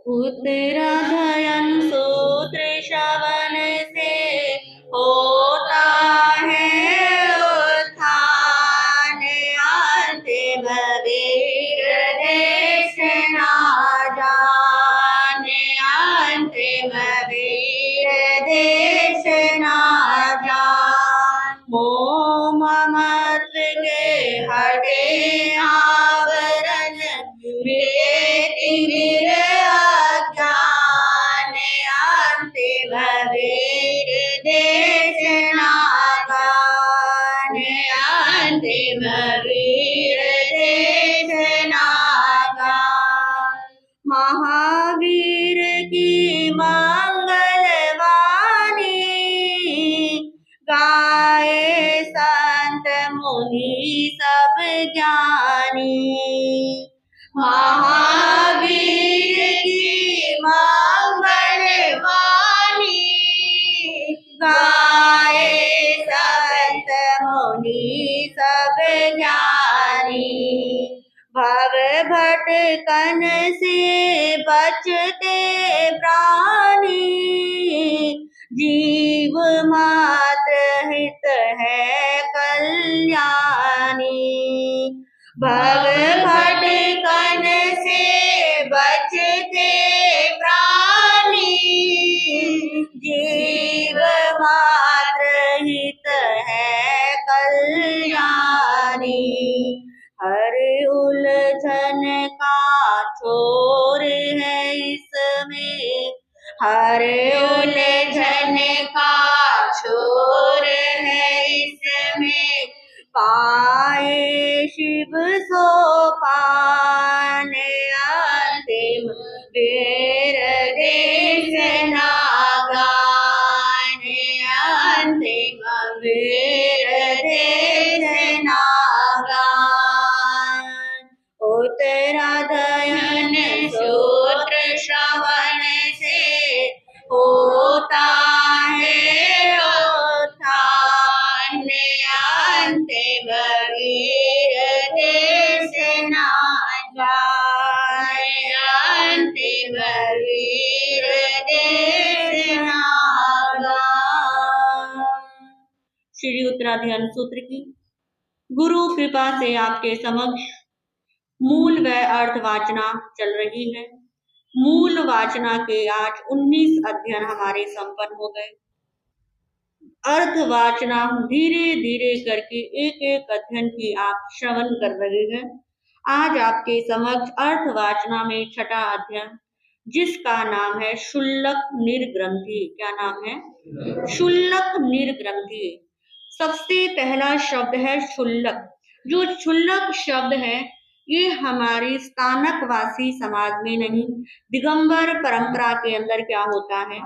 उत्तराधयन सूत्र श्रवण से होता है उत्थान, अंतिम वीर देशना जाने, अंतिम वीर देशना जान। मोह ममत्व के हटे आवरण, मिटे तिमिर अज्ञान, अंतिम वीर देशना गान, अंतिम वीर देशना गान। महावीर की मंगल वाणी गाए संत मुनि सब ज्ञानी। महावीर की मंगल वाणी गाए संत मुनि सब ज्ञानी। भव भटकन से बचते प्राणी, जीव मात्र हित है कल्याणी। भव भटकन से बचते प्राणी, जीव मात्र हित है कल्याणी। हर उलझन का छोर है इसमें, हर उलझन का छोर है इसमें, पाए शिव सोपान, अंतिम वीर देशना गान, अंतिम वीर देशना गान। उत्तराधयन सूत्र श्रवण से होता है उत्थान, अंतिम वीर देशना जाए, अंतिम वीर देशना गान। श्री उत्तराधयन सूत्र की गुरु कृपा से आपके समक्ष मूल व अर्थ वाचना चल रही है। मूल वाचना के आज 19 अध्ययन हमारे संपन्न हो गए। अर्थ वाचना धीरे धीरे करके एक एक अध्ययन की आप श्रवण कर रहे हैं। आज आपके समक्ष अर्थ वाचना में छठा अध्ययन, जिसका नाम है शुल्लक निर्ग्रंथि। क्या नाम है? शुल्लक निर्ग्रंथि। सबसे पहला शब्द है शुल्लक। जो शुल्लक शब्द है ये हमारी स्थानकवासी समाज में नहीं, दिगंबर परंपरा के अंदर क्या होता है,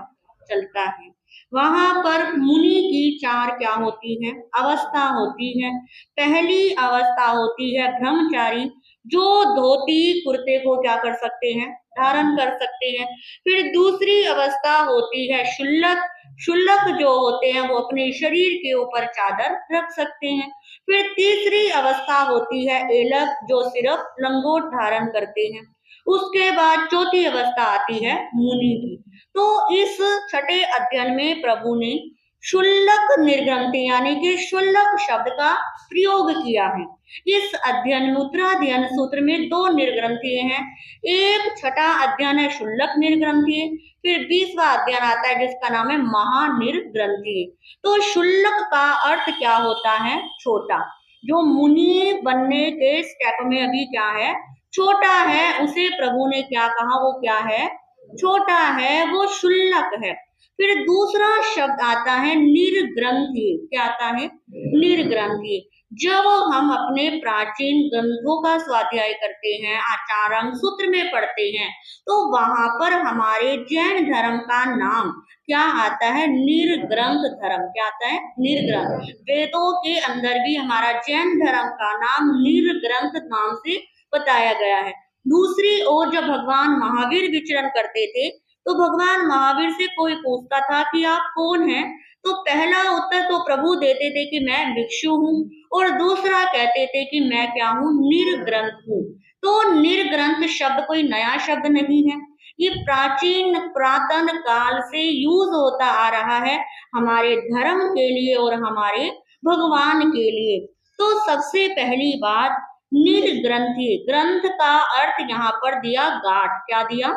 चलता है। वहां पर मुनि की 4 क्या होती है, अवस्था होती है। पहली अवस्था होती है ब्रह्मचारी, जो धोती कुर्ते को क्या कर सकते हैं, धारण कर सकते हैं। फिर दूसरी अवस्था होती है शुल्लक। शुल्लक जो होते हैं वो अपने शरीर के ऊपर चादर रख सकते हैं। फिर तीसरी अवस्था होती है एलक, जो सिर्फ लंगोट धारण करते हैं। उसके बाद चौथी अवस्था आती है मुनि की। तो इस छठे अध्ययन में प्रभु ने शुल्लक निर्ग्रंथि यानी कि शुल्लक शब्द का प्रयोग किया है। इस अध्ययन में उत्तराधयन सूत्र में 2 निर्ग्रंथि हैं। एक छठा अध्ययन है शुल्लक निर्ग्रंथि, फिर 20वां अध्ययन आता है जिसका नाम है महानिर्ग्रंथि। तो शुल्लक का अर्थ क्या होता है, छोटा। जो मुनि बनने के स्टेप में अभी क्या है, छोटा है, उसे प्रभु ने क्या कहा, वो क्या है, छोटा है, वो शुल्लक है। फिर दूसरा शब्द आता है निर्ग्रंथि। क्या आता है, निर्ग्रंथि। जब हम अपने प्राचीन ग्रंथों का स्वाध्याय करते हैं, आचारांग सूत्र में पढ़ते हैं, तो वहां पर हमारे जैन धर्म का नाम क्या आता है, निर्ग्रंथ धर्म। क्या आता है, निर्ग्रंथ। वेदों के अंदर भी हमारा जैन धर्म का नाम निर्ग्रंथ नाम से बताया गया है। दूसरी ओर जब भगवान महावीर विचरण करते थे, तो भगवान महावीर से कोई पूछता था कि आप कौन हैं, तो पहला उत्तर तो प्रभु देते थे कि मैं भिक्षु हूँ, और दूसरा कहते थे कि मैं क्या हूँ, निर्ग्रंथ हूँ। तो निर्ग्रंथ शब्द कोई नया शब्द नहीं है, ये प्राचीन पुरातन काल से यूज होता आ रहा है हमारे धर्म के लिए और हमारे भगवान के लिए। तो सबसे पहली बात, निर्ग्रंथि, ग्रंथ का अर्थ यहाँ पर दिया गांठ। क्या दिया?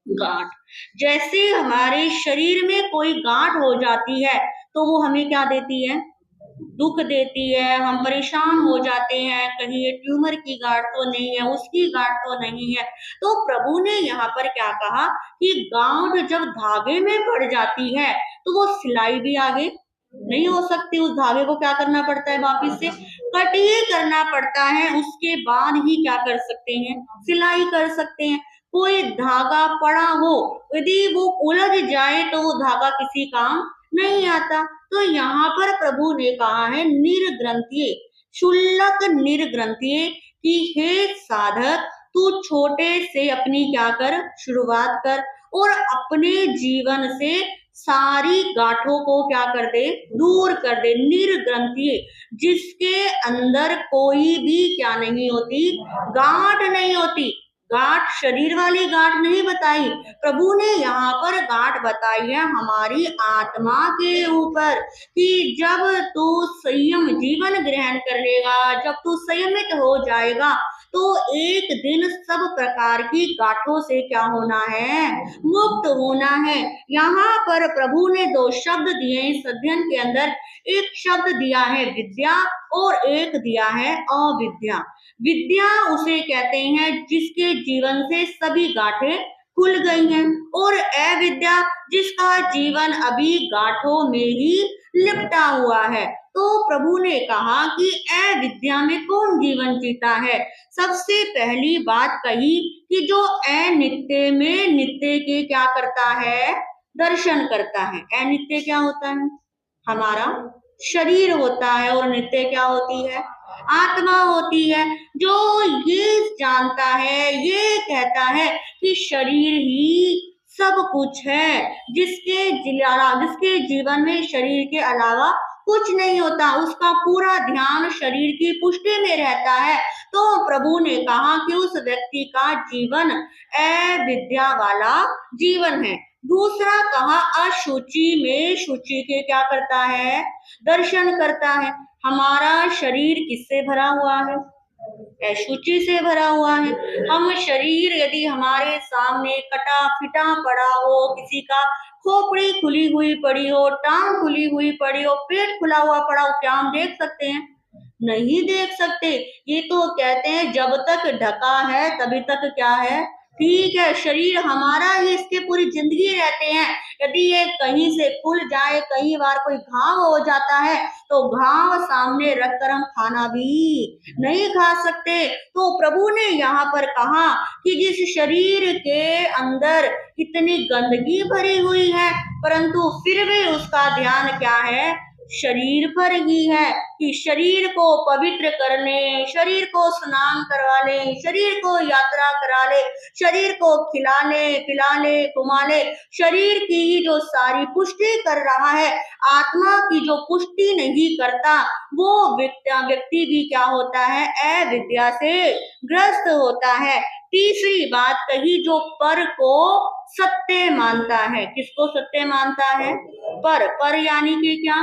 गांठ। जैसे हमारे शरीर में कोई गांठ हो जाती है तो वो हमें क्या देती है? दुख देती है, हम परेशान हो जाते हैं, कहीं ये ट्यूमर की गांठ तो नहीं है, उसकी गांठ तो नहीं है। तो प्रभु ने यहाँ पर क्या कहा कि गांठ जब धागे में पड़ जाती है तो वो सिलाई भी आगे नहीं हो सकती। उस धागे को क्या करना पड़ता है? वापिस से कटिए करना पड़ता है, उसके बाद ही क्या कर सकते हैं? सिलाई कर सकते हैं। कोई धागा पड़ा हो, यदि वो उलझ जाए तो वो धागा किसी काम नहीं आता। तो यहाँ पर प्रभु ने कहा है निर्ग्रंथिये, शुल्लक निर्ग्रंथिये, कि हे साधक, तू छोटे से अपनी क्या कर? शुरुआत कर और अपने जीवन से सारी गांठों को क्या कर दे? दूर कर दे। निर्ग्रंथिये, जिसके अंदर कोई भी क्या नहीं होती? गांठ नहीं होती। गांठ शरीर वाली गांठ नहीं बताई प्रभु ने, यहाँ पर गांठ बताई है हमारी आत्मा के ऊपर, कि जब तू संयम जीवन ग्रहण कर लेगा, जब तू संयमित हो जाएगा तो एक दिन सब प्रकार की गांठों से क्या होना है? मुक्त होना है। यहाँ पर प्रभु ने दो शब्द दिए इस अध्ययन के अंदर। एक शब्द दिया है विद्या और एक दिया है अविद्या। विद्या उसे कहते हैं जिसके जीवन से सभी गांठें खुल गई हैं, और अविद्या जिसका जीवन अभी गांठों में ही लिपटा हुआ है। तो प्रभु ने कहा कि अविद्या में कौन जीवन जीता है? सबसे पहली बात कही कि जो अनित्य में नित्य के क्या करता है? दर्शन करता है। अनित्य क्या होता है? हमारा शरीर होता है, और नित्य क्या होती है? आत्मा होती है। जो ये जानता है, ये कहता है कि शरीर ही सब कुछ है, जिसके जीवन में शरीर के अलावा कुछ नहीं होता, उसका पूरा ध्यान शरीर की पुष्टि में रहता है। तो प्रभु ने कहा कि उस व्यक्ति का जीवन अविद्या वाला जीवन है। दूसरा कहा अशुचि में शुचि के क्या करता है? दर्शन करता है। हमारा शरीर किससे भरा हुआ है? अशुचि से भरा हुआ है। हम शरीर यदि हमारे सामने कटा फिटा पड़ा हो, किसी का खोपड़ी खुली हुई पड़ी हो, टांग खुली हुई पड़ी हो, पेट खुला हुआ पड़ा हो, क्या हम देख सकते हैं? नहीं देख सकते। ये तो कहते हैं जब तक ढका है तभी तक क्या है? ठीक है, शरीर हमारा ही इसके पूरी जिंदगी रहते हैं। यदि ये कहीं से खुल जाए, कई बार कोई घाव हो जाता है तो घाव सामने रखकर हम खाना भी नहीं खा सकते। तो प्रभु ने यहाँ पर कहा कि जिस शरीर के अंदर इतनी गंदगी भरी हुई है, परंतु फिर भी उसका ध्यान क्या है? शरीर पर ही है, कि शरीर को पवित्र कर ले, शरीर को स्नान करवा ले, शरीर को यात्रा करा ले, शरीर को खिला ले, पिला ले, घुमा ले। शरीर की जो सारी पुष्टि कर रहा है, आत्मा की जो पुष्टि नहीं करता, वो व्यक्ति भी क्या होता है? अविद्या से ग्रस्त होता है। तीसरी बात कही, जो पर को सत्य मानता है। किसको सत्य मानता है? पर यानी कि क्या?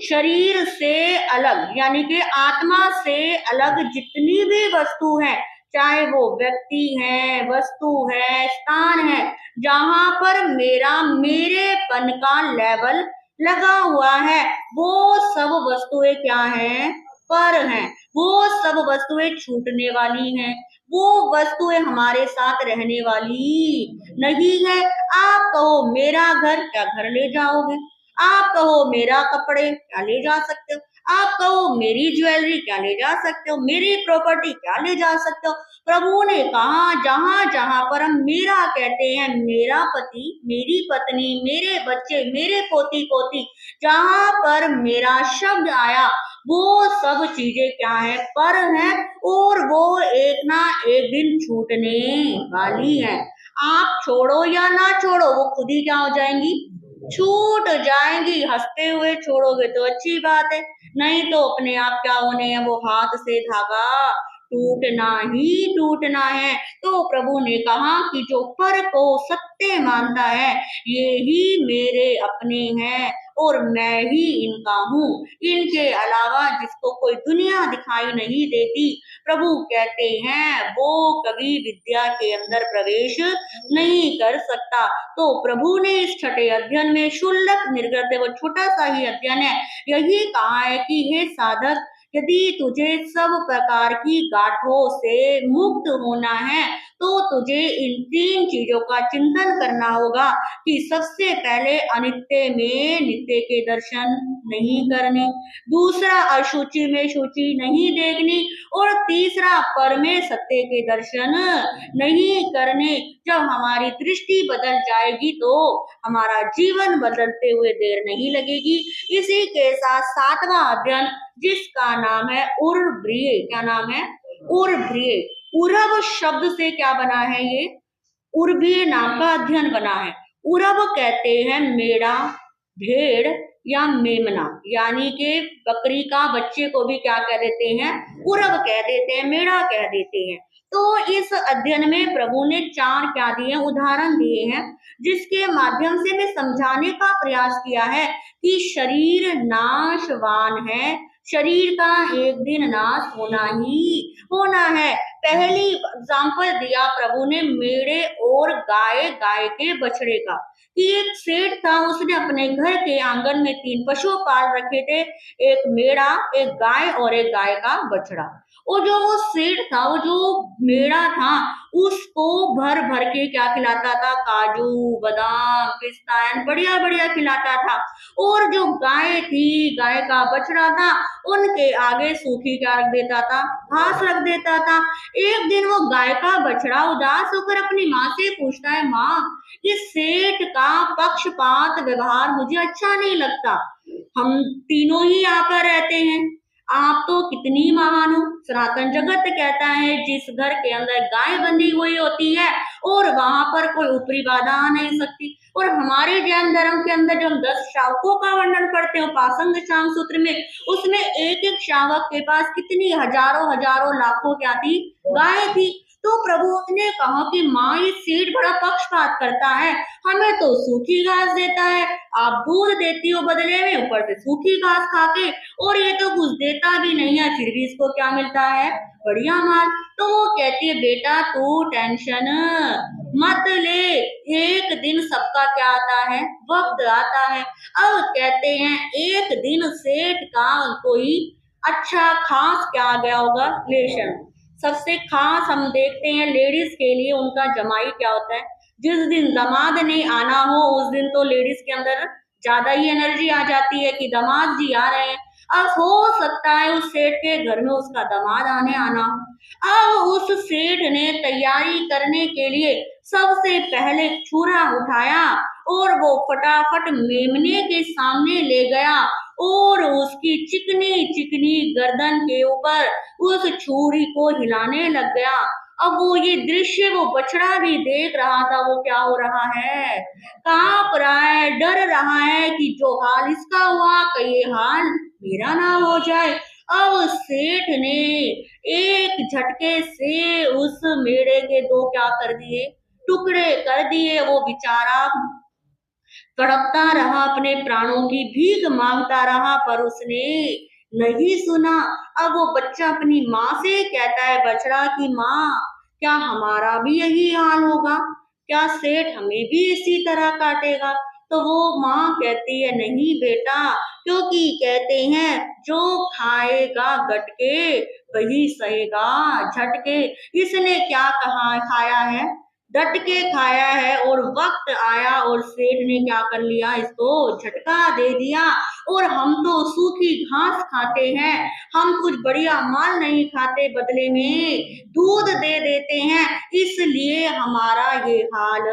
शरीर से अलग, यानी कि आत्मा से अलग जितनी भी वस्तु है, चाहे वो व्यक्ति है, वस्तु है, स्थान है, जहां पर मेरेपन का लेवल लगा हुआ है, वो सब वस्तुएं क्या हैं? पर हैं। वो सब वस्तुएं छूटने वाली हैं, वो वस्तुएं हमारे साथ रहने वाली नहीं है। आप कहो मेरा घर, क्या घर ले जाओगे? आप कहो मेरा कपड़े, क्या ले जा सकते हो? आप कहो मेरी ज्वेलरी, क्या ले जा सकते हो? मेरी प्रॉपर्टी, क्या ले जा सकते हो? प्रभु ने कहा जहां जहां पर हम मेरा कहते हैं, मेरा पति, मेरी पत्नी, मेरे बच्चे, मेरे पोती पोती, जहां पर मेरा शब्द आया, वो सब चीजें क्या है? पर हैं, और वो एक ना एक दिन छूटने वाली है। आप छोड़ो या ना छोड़ो, वो खुद ही क्या हो जाएंगी? छूट जाएंगी। हंसते हुए छोड़ोगे तो अच्छी बात है, नहीं तो अपने आप क्या होने हैं? वो हाथ से धागा टूटना ही टूटना है। तो प्रभु ने कहा कि जो पर को सत्य मानता है ये ही मेरे अपने हैं और मैं ही इनका हूँ। इनके अलावा जिसको कोई दुनिया दिखाई नहीं देती, प्रभु कहते हैं वो कभी विद्या के अंदर प्रवेश नहीं कर सकता। तो प्रभु ने इस छठे अध्ययन में शुल्लक निर्गत, वो छोटा सा ही अध्ययन है, यही कहा है कि हे साधक, यदि तुझे सब प्रकार की गांठों से मुक्त होना है तो तुझे इन 3 चीजों का चिंतन करना होगा कि सबसे पहले अनित्य में नित्य के दर्शन नहीं करने, दूसरा अशुचि में शुचि नहीं देखनी, और तीसरा पर में सत्य के दर्शन नहीं करने। जब हमारी दृष्टि बदल जाएगी तो हमारा जीवन बदलते हुए देर नहीं लगेगी। इसी के साथ 7वां अध्ययन, जिसका नाम है उर्भ्रिय। क्या नाम है? उर्भ्रिय। उरव शब्द से क्या बना है? ये उर्भ्रिय नाम का अध्ययन बना है। उरव कहते हैं मेढ़ा, भेड़ या मेमना, यानी कि बकरी का बच्चे को भी क्या कह देते हैं? उरव कह देते हैं, मेढ़ा कह देते हैं। तो इस अध्ययन में प्रभु ने 4 क्या दिए? उदाहरण दिए हैं, जिसके माध्यम से मैं समझाने का प्रयास किया है कि शरीर नाशवान है, शरीर का एक दिन नाश होना ही होना है। पहली एग्जाम्पल दिया प्रभु ने मेढ़े और गाय, गाय के बछड़े का, कि एक सेठ था, उसने अपने घर के आंगन में 3 पशु पाल रखे थे, एक मेढ़ा, एक गाय और एक गाय का बछड़ा। और जो वो सेठ था, वो जो मेढ़ा था, उसको भर भर के क्या खिलाता था? काजू, बादाम, पिस्ता, बढ़िया बढ़िया खिलाता था। और जो गाय थी, गाय का बछड़ा था, उनके आगे सूखी क्या रख देता था? घास रख देता था। एक दिन वो गाय का बछड़ा उदास होकर अपनी माँ से पूछता है, माँ, इस सेठ का पक्षपात व्यवहार मुझे अच्छा नहीं लगता। हम तीनों ही यहाँ पर रहते हैं, आप तो कितनी महान हो। सनातन जगत कहता है जिस घर के अंदर गाय बंधी हुई होती है और वहां पर कोई ऊपरी बाधा आ नहीं सकती। और हमारे जैन धर्म के अंदर जो हम 10 शावकों का वर्णन करते हैं उपासंग शाम सूत्र में, उसमें एक एक शावक के पास कितनी हजारों हजारों लाखों क्या थी? गाय थी। तो प्रभु ने कहा कि माँ, ये सेठ बड़ा पक्षपात करता है, हमें तो सूखी घास देता है, आप दूध देती हो बदले में, ऊपर से सूखी घास खाके, और ये तो कुछ देता भी नहीं है, फिर भी इसको क्या मिलता है? बढ़िया माल। तो वो कहती है, बेटा तू टेंशन मत ले, एक दिन सबका क्या आता है? वक्त आता है। अब कहते हैं एक दिन सेठ का कोई अच्छा खास क्या आ गया होगा? रिलेशन। सबसे खास हम देखते हैं लेडीज के लिए उनका जमाई क्या होता है? जिस दिन दामाद ने आना हो उस दिन तो लेडीज के अंदर ज्यादा ही एनर्जी आ जाती है कि दामाद जी आ रहे हैं। अब हो सकता है उस सेठ के घर में उसका दामाद आना हो। अब उस सेठ ने तैयारी करने के लिए सबसे पहले छुरा उठाया और वो फटाफट मेमने के सामने ले गया और उसकी चिकनी चिकनी गर्दन के ऊपर उस छुरी को हिलाने लग गया। अब वो ये दृश्य वो बछड़ा भी देख रहा था, वो क्या हो रहा है? कांप रहा है, डर रहा है कि जो हाल इसका हुआ कहीं ये हाल मेरा ना हो जाए। अब सेठ ने एक झटके से उस मेढ़े के 2 क्या कर दिए? टुकड़े कर दिए। वो बेचारा तड़पता रहा, अपने प्राणों की भीख मांगता रहा, पर उसने नहीं सुना। अब वो बच्चा अपनी माँ से कहता है, बछड़ा की माँ, क्या हमारा भी यही हाल होगा? क्या सेठ हमें भी इसी तरह काटेगा? तो वो माँ कहती है, नहीं बेटा, क्योंकि कहते हैं जो खाएगा गटके वही सहेगा झटके। इसने क्या कहा खाया है? डट के खाया है, और वक्त आया और सेठ ने क्या कर लिया? इसको झटका दे दिया। और हम तो सूखी घास खाते हैं, हम कुछ बढ़िया माल नहीं खाते, बदले में दूध दे देते हैं, इसलिए हमारा ये हाल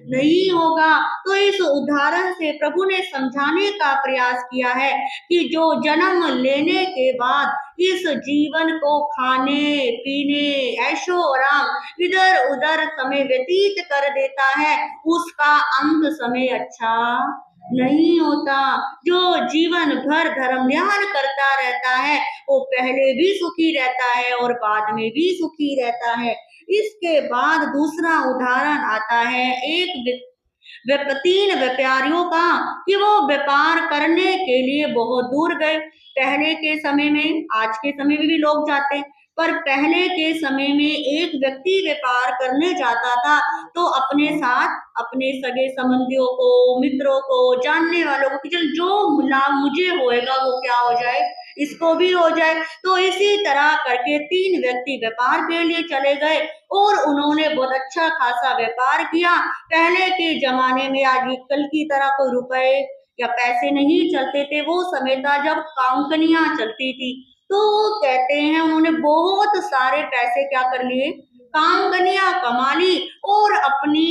नहीं होगा। तो इस उदाहरण से प्रभु ने समझाने का प्रयास किया है कि जो जन्म लेने के बाद इस जीवन को खाने पीने ऐशो आराम इधर उधर समय व्यतीत कर देता है, उसका अंत समय अच्छा नहीं होता। जो जीवन भर धर्म ध्यान करता रहता है वो पहले भी सुखी रहता है और बाद में भी सुखी रहता है। इसके बाद दूसरा उदाहरण आता है एक तीन व्यापारियों का कि वो व्यापार करने के लिए बहुत दूर गए। पहले के समय में, आज के समय में भी लोग जाते हैं, पर पहले के समय में एक व्यक्ति व्यापार करने जाता था तो अपने साथ अपने सगे संबंधियों को, मित्रों को, जानने वालों को कि चल जो लाभ मुझे होएगा वो क्या हो जाए, इसको भी हो जाए। तो इसी तरह करके तीन व्यक्ति व्यापार के लिए चले गए और उन्होंने बहुत अच्छा खासा व्यापार किया। पहले के जमाने में आज कल की तरह कोई रुपए या पैसे नहीं चलते थे, वो समय था जब कांकनियां चलती थी। तो वो कहते हैं उन्होंने बहुत सारे पैसे क्या कर लिए, कांगनियां कमा ली और अपनी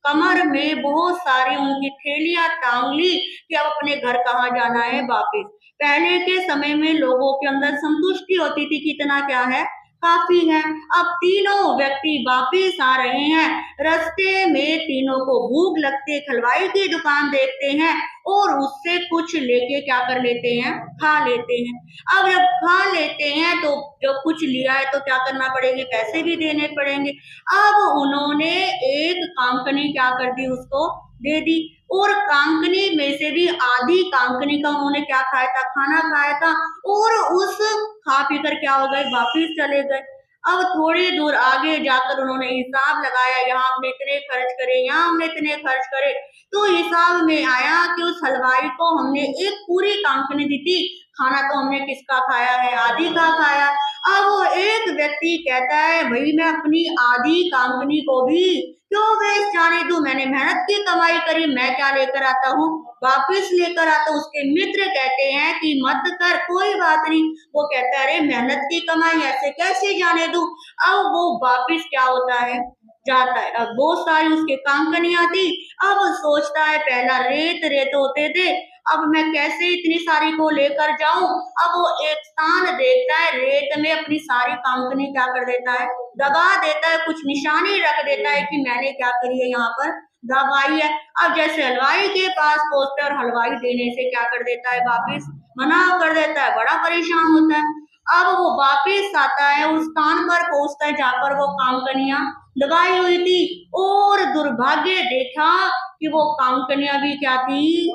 कमर में बहुत सारी उनकी थैलियां टांग ली कि अब अपने घर कहाँ जाना है वापिस। पहले के समय में लोगों के अंदर संतुष्टि होती थी कि इतना क्या है, काफी है। अब तीनों व्यक्ति वापिस आ रहे हैं, रास्ते में तीनों को भूख लगती है, हलवाई की दुकान देखते हैं और उससे कुछ लेके क्या कर लेते हैं, खा लेते हैं। अब जब खा लेते हैं तो जो कुछ लिया है तो क्या करना पड़ेंगे, पैसे भी देने पड़ेंगे। अब उन्होंने एक कांकनी क्या कर दी, उसको दे दी और कांकनी में से भी आधी कांकनी का उन्होंने क्या खाया था, खाना खाया था और उस खा पी कर क्या हो गए, वापिस चले गए। अब थोड़ी दूर आगे जाकर उन्होंने हिसाब लगाया, यहाँ हमने इतने खर्च करे, यहाँ हमने इतने खर्च करे। तो हिसाब में आया कि उस हलवाई को हमने एक पूरी कांकनी दी थी, खाना तो हमने किसका खाया है, आधी का खाया। अब वो एक व्यक्ति कहता है भाई मैं अपनी आधी कांकनी को भी क्यों वेस्ट जाने दूं, मैंने मेहनत की कमाई करी, मैं क्या लेकर आता हूँ, वापिस लेकर आता हूँ। उसके मित्र कहते हैं कि मत कर, कोई बात नहीं। वो कहता है अरे मेहनत की कमाई ऐसे कैसे जाने दूं। अब वो वापिस क्या होता है, जाता है। अब बहुत सारी उसके कांकनियां थी। अब वो सोचता है पहला रेत रेत होते थे, अब मैं कैसे इतनी सारी को लेकर जाऊं। अब वो एक स्थान देखता है, रेत में अपनी सारी कांकनी क्या कर देता है, दबा देता है, कुछ निशानी रख देता है कि मैंने क्या करी है, यहाँ पर दबाई है। अब जैसे हलवाई के पास पहुंचता है और हलवाई देने से क्या कर देता है, वापिस मना कर देता है, बड़ा परेशान होता है। अब वो वापिस आता है, उस स्थान पर पहुंचता है जहाँ पर वो कांकनियां दबाई हुई थी और दुर्भाग्य देखा कि वो कांकनियां भी क्या थी,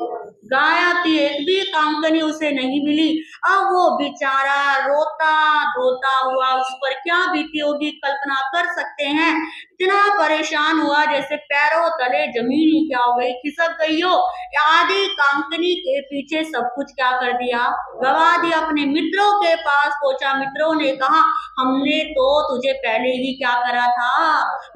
गायब थी, एक भी कांकनी उसे नहीं मिली। अब वो बेचारा रोता धोता हुआ, उस पर क्या बीती होगी कल्पना कर सकते हैं। इतना परेशान हुआ जैसे पैरों तले जमीन ही क्या हो गई, खिसक गई हो। आधी कांकनी के पीछे सब कुछ क्या कर दिया, गवा दिया। अपने मित्रों के पास पहुंचा, मित्रों ने कहा हमने तो तुझे पहले ही क्या करा था,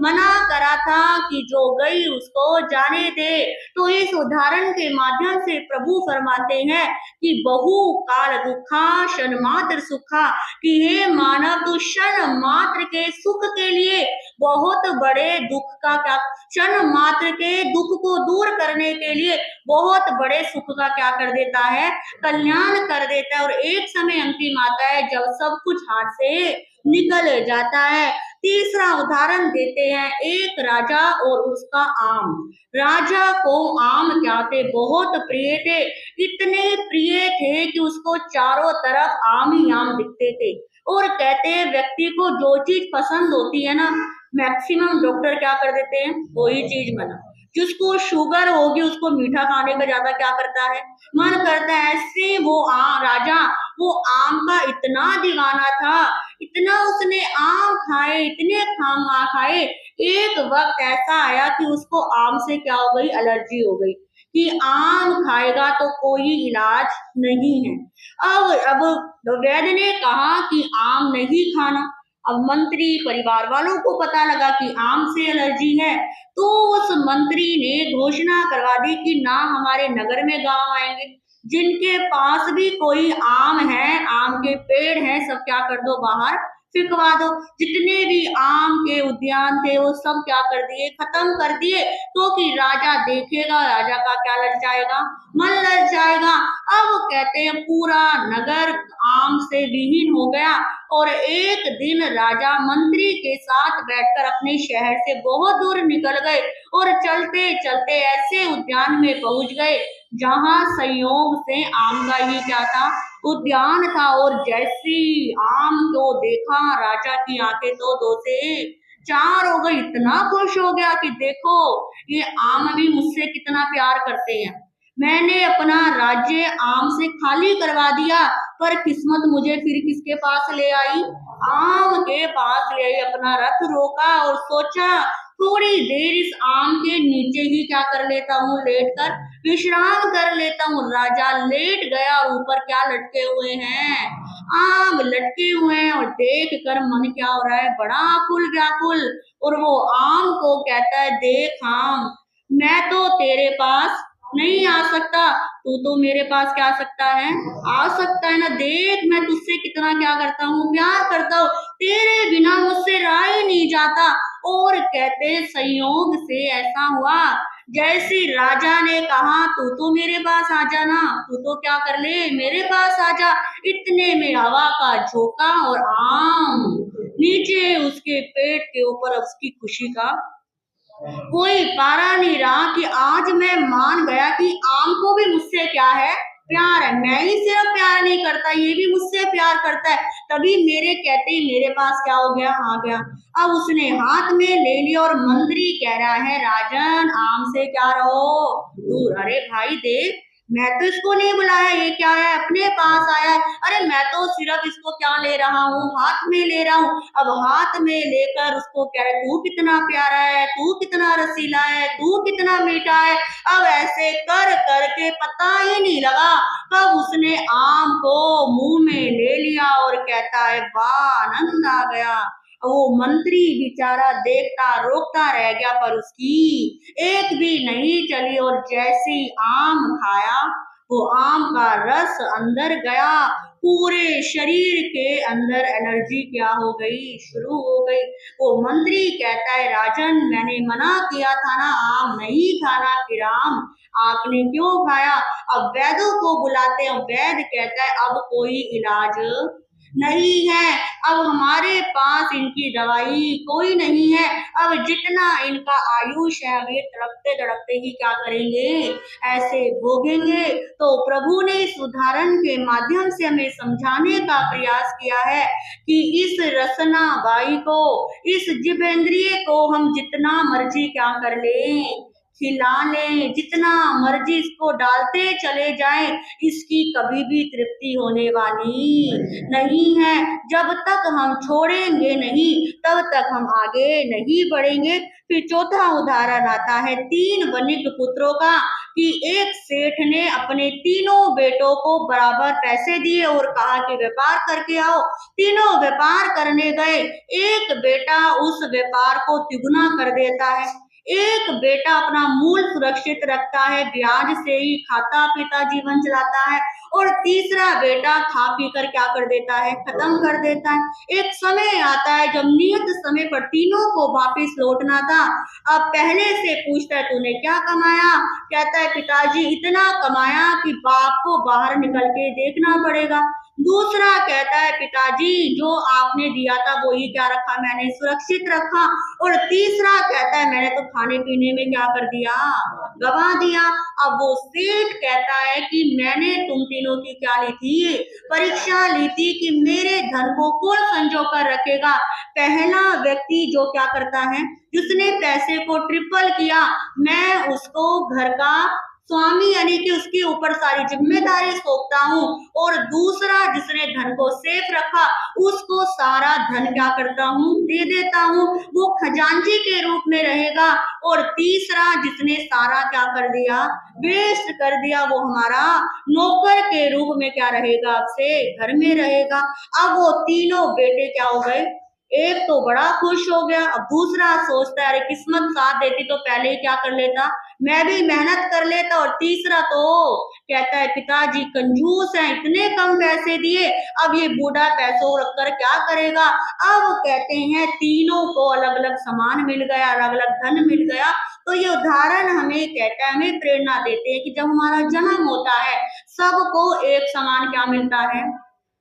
मना करा था कि जो गई उसको जाने दे। तो इस उदाहरण के माध्यम से प्रभु फरमाते हैं कि बहु काल दुखा क्षण मात्र सुखा, कि हे मानव तू क्षण मात्र के सुख के लिए बहुत बड़े दुख का क्या, क्षण मात्र के दुख को दूर करने के लिए बहुत बड़े सुख का क्या कर देता है, कल्याण कर देता है। और एक समय अंतिम आता है जब सब कुछ हाथ से निकल जाता है। तीसरा उदाहरण देते हैं, एक राजा और उसका आम। राजा को आम क्या थे, बहुत प्रिय थे। इतने प्रिय थे कि उसको चारों तरफ आम ही आम दिखते थे। और कहते हैं व्यक्ति को जो चीज पसंद होती है ना, मैक्सिमम डॉक्टर क्या कर देते हैं, वही चीज बना। जिसको शुगर होगी उसको मीठा खाने का ज्यादा क्या करता है, मन करता है। ऐसे वो राजा वो आम का इतना दीवाना था, इतना उसने आम खाए, इतने आम खाए। एक वक्त ऐसा आया कि उसको आम से क्या हो गई, एलर्जी हो गई कि आम खाएगा तो कोई इलाज नहीं है। अब वैद्य ने कहा कि आम नहीं खाना। अब मंत्री परिवार वालों को पता लगा कि आम से एलर्जी है, तो उस मंत्री ने घोषणा करवा दी कि ना हमारे नगर में गांव आएंगे, जिनके पास भी कोई आम है, आम के पेड़ हैं, सब क्या कर दो, बाहर फिकवा दो। जितने भी आम के उद्यान थे वो सब क्या कर दिए, खत्म कर दिए। तो कि राजा देखेगा, राजा का क्या लग जाएगा, मन लग जाएगा। अब कहते हैं पूरा नगर आम से विहीन हो गया। और एक दिन राजा मंत्री के साथ बैठकर अपने शहर से बहुत दूर निकल गए और चलते चलते ऐसे उद्यान में पहुंच गए जहाँ संयोग से आम का ही क्या था, उद्यान था। और जैसी आम को देखा, राजा की आंखें तो दो से चार हो गई। इतना खुश हो गया कि देखो ये आम भी मुझसे कितना प्यार करते हैं। मैंने अपना राज्य आम से खाली करवा दिया, पर किस्मत मुझे फिर किसके पास ले आई, आम के पास ले आई। अपना रथ रोका और सोचा थोड़ी देर इस आम के नीचे ही क्या कर लेता हूँ, लेट कर विश्राम कर लेता हूँ। राजा लेट गया और ऊपर क्या लटके हुए हैं, आम लटके हुए हैं। और देख कर मन क्या हो रहा है, बड़ा आकुल व्याकुल। और वो आम को कहता है, देख आम, मैं तो तेरे पास नहीं आ सकता, तू तो मेरे पास क्या आ सकता है, आ सकता है ना। देख मैं तुझसे कितना क्या करता हूँ, प्यार करता हूँ, तेरे बिना मुझसे रहा ही नहीं जाता। और कहते संयोग से ऐसा हुआ, जैसे राजा ने कहा तू तो मेरे पास आ जाना, तू तो क्या कर ले मेरे पास आ जा, इतने में हवा का झोंका और आम नीचे उसके पेट के ऊपर। उसकी खुशी का कोई पारा नहीं रहा कि आज मैं मान गया कि आम को भी मुझसे क्या है, प्यार है। मैं ही सिर्फ प्यार नहीं करता, ये भी मुझसे प्यार करता है। तभी मेरे कहते ही मेरे पास क्या हो गया, आ गया। अब उसने हाथ में ले लिया और मंत्री कह रहा है, राजन आम से क्या रहो दूर। अरे भाई देख, मैं तो इसको नहीं बुलाया, ये क्या है अपने पास आया है। अरे मैं तो सिर्फ इसको क्या ले रहा हूँ, हाथ में ले रहा हूँ। अब हाथ में लेकर उसको कह रहे, तू कितना प्यारा है, तू कितना रसीला है, तू कितना मीठा है। अब ऐसे कर करके पता ही नहीं लगा कब उसने आम को मुंह में ले लिया और कहता है, वाह आनंद आ गया। वो मंत्री बेचारा देखता रोकता रह गया, पर उसकी एक भी नहीं चली। और जैसी आम खाया, वो आम का रस अंदर गया, पूरे शरीर के अंदर एनर्जी क्या हो गई, शुरू हो गई। वो मंत्री कहता है, राजन मैंने मना किया था ना आम नहीं खाना, फिर आम आपने क्यों खाया। अब वैद्यों को बुलाते हैं। वैद्य कहता है, अब कोई इलाज नहीं है, अब हमारे पास इनकी दवाई कोई नहीं है। अब जितना इनका आयुष है, अब ये तड़पते तड़पते ही क्या करेंगे, ऐसे भोगेंगे। तो प्रभु ने इस उदाहरण के माध्यम से हमें समझाने का प्रयास किया है कि इस रसना बाई को, इस जिबेंद्रिय को हम जितना मर्जी क्या कर लें, खिला लें, जितना मर्जी इसको डालते चले जाएं, इसकी कभी भी तृप्ति होने वाली नहीं है। जब तक हम छोड़ेंगे नहीं, तब तक हम आगे नहीं बढ़ेंगे। फिर चौथा उदाहरण आता है 3 वणिक पुत्रों का, कि एक सेठ ने अपने तीनों बेटों को बराबर पैसे दिए और कहा कि व्यापार करके आओ। तीनों व्यापार करने गए। एक बेटा उस व्यापार को तिगुना कर देता है, एक बेटा अपना मूल सुरक्षित रखता है, ब्याज से ही खाता पीता जीवन चलाता है, और तीसरा बेटा खा पी कर क्या कर देता है, खत्म कर देता है। एक समय आता है जब नियत समय पर तीनों को वापिस लौटना था। अब पहले से पूछता है, तूने क्या कमाया। कहता है, पिताजी इतना कमाया कि बाप को बाहर निकल के देखना पड़ेगा। दूसरा कहता है, पिताजी जो आपने दिया था वो ही क्या रखा, मैंने सुरक्षित रखा। और तीसरा कहता है, मैंने तो खाने पीने में क्या कर दिया, गवा दिया। अब वो सेठ कहता है कि मैंने तुम तीनों की क्या ली थी, परीक्षा ली थी कि मेरे धन को कौन संजो कर रखेगा। पहला व्यक्ति जो क्या करता है, जिसने पैसे को ट्रिपल किया, मैं उसको घर का स्वामी यानी कि उसके ऊपर सारी जिम्मेदारी सौंपता हूँ। और दूसरा जिसने धन को सेफ रखा, उसको सारा धन क्या करता हूँ, दे देता हूँ, वो खजांची के रूप में रहेगा। और तीसरा जिसने सारा क्या कर दिया, वेस्ट कर दिया, वो हमारा नौकर के रूप में क्या रहेगा, अब से घर में रहेगा। अब वो तीनों बेटे क्या हो गए, एक तो बड़ा खुश हो गया, अब दूसरा सोचता है, अरे किस्मत साथ देती तो पहले ही क्या कर लेता, मैं भी मेहनत कर लेता। और तीसरा तो कहता है, पिताजी कंजूस है, इतने कम पैसे दिए, अब ये बूढ़ा पैसों रखकर क्या करेगा। अब कहते हैं तीनों को अलग अलग सामान मिल गया, अलग अलग धन मिल गया। तो ये उदाहरण हमें कहता है, हमें प्रेरणा देते हैं कि जब हमारा जन्म होता है, सबको एक समान क्या मिलता है,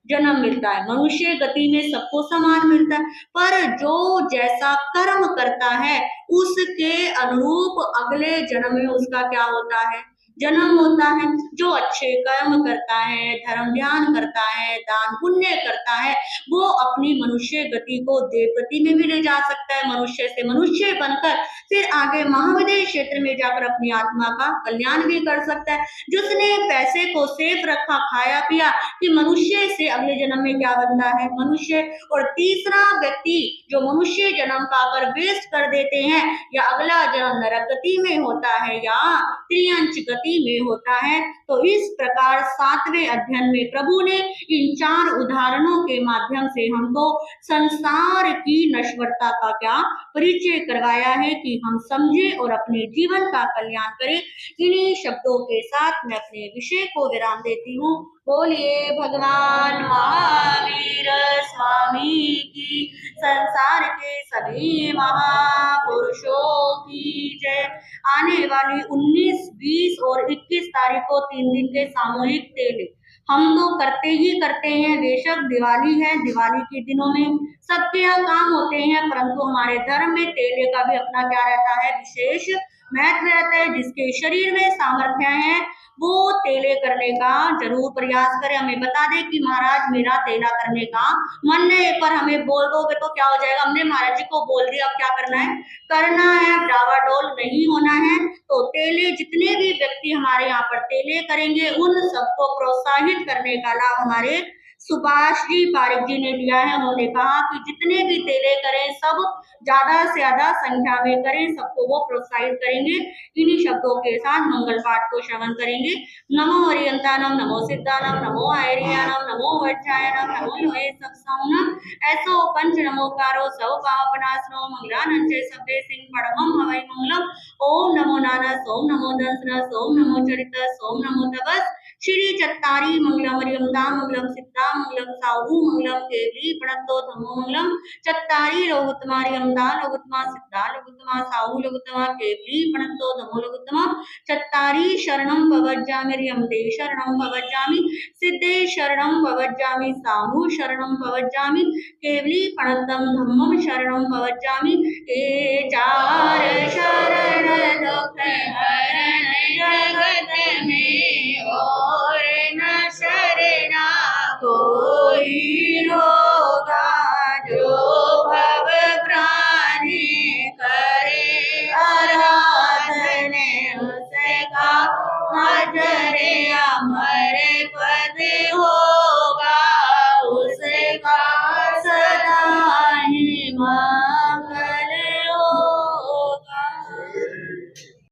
जन्म मिलता है। मनुष्य गति में सबको समान मिलता है, पर जो जैसा कर्म करता है उसके अनुरूप अगले जन्म में उसका क्या होता है, जन्म होता है। जो अच्छे कर्म करता है, धर्म ध्यान करता है, दान पुण्य करता है, वो अपनी मनुष्य गति को देव गति में भी ले जा सकता है, मनुष्य से मनुष्य बनकर फिर आगे महाविदेह क्षेत्र में जाकर अपनी आत्मा का कल्याण भी कर सकता है। जिसने पैसे को सेफ रखा, खाया पिया कि मनुष्य से अगले जन्म में क्या बनना है, मनुष्य। और तीसरा व्यक्ति जो मनुष्य जन्म पाकर वेस्ट कर देते हैं, या अगला जन्म नरक गति में होता है या त्रियंच गति में होता है। तो इस प्रकार 7वें अध्ययन में प्रभु ने इन 4 उदाहरणों के माध्यम से हमको संसार की नश्वरता का क्या परिचय करवाया है कि हम समझे और अपने जीवन का कल्याण करें। इन्हीं शब्दों के साथ मैं अपने विषय को विराम देती हूँ। बोलिए भगवान महावीर स्वामी की, संसार के सभी महापुरुषों की जय। आने वाली 19, 20 और 21 तारीख को 3 दिन के सामूहिक तेल हम तो करते ही करते हैं। बेशक दिवाली है, दिवाली के दिनों में सबके यहाँ काम होते हैं, परंतु हमारे धर्म में तेले का भी अपना क्या रहता है, विशेष महत्व रहता है। जिसके शरीर में सामर्थ्य है वो तेले करने का जरूर प्रयास करे। हमें बता दे कि महाराज मेरा तेला करने का मन नहीं, पर हमें बोल दोगे तो क्या हो जाएगा, हमने महाराज जी को बोल दिया, अब क्या करना है, करना है, डावाडोल नहीं होना है। तो तेले जितने भी व्यक्ति हमारे यहाँ पर तेले करेंगे उन सबको प्रोत्साहित करने का लाभ हमारे सुभाष जी पारिक जी ने दिया है। उन्होंने कहा कि जितने भी तेले करें सब ज्यादा से ज्यादा संख्या में करें, सबको वो प्रोत्साहित करेंगे। इन्हीं शब्दों के साथ मंगल पाठ को श्रवण करेंगे। नमो हरियंतानम, नमो सिद्धानम, नमो आयरियानम, नमो वज्रायनम, नमो लोहे सत्सवनम, ऐसो पंच नमोकारो सौ पापनाशनो मंगलानंचे सभ्य सिंह परमम हवै मंगलम। ओम नमो नानस, ओम नमो दंसनस, ओम नमो चरितस, ओम नमो तपस। श्री चत्तारी मंगलम हरियमता मंगलम सिद्धा मंगलम साहू मंगलम केवली प्रणतो धम्मो मंगलम। चत्तारी लोगुत्तमा हरियमता लोगुत्तमा सिद्धा लोगुत्तमा साहू लोगुत्तमा केवली प्रणतो धम्मो लोगुत्तमा। चत्तारी शरणं भवज्जामि हरियमते शरणं भवज्जामि, सिद्धे शरणं भवज्जामि, साहू शरणं भवज्जामि, केवली प्रणतम धम्मम शरणं भवज्जामि। ये 4 शरण दुख हरण जगत में, और न शरणा कोई होगा। जो भव प्राणी करे आराधन, उसका अजर अमर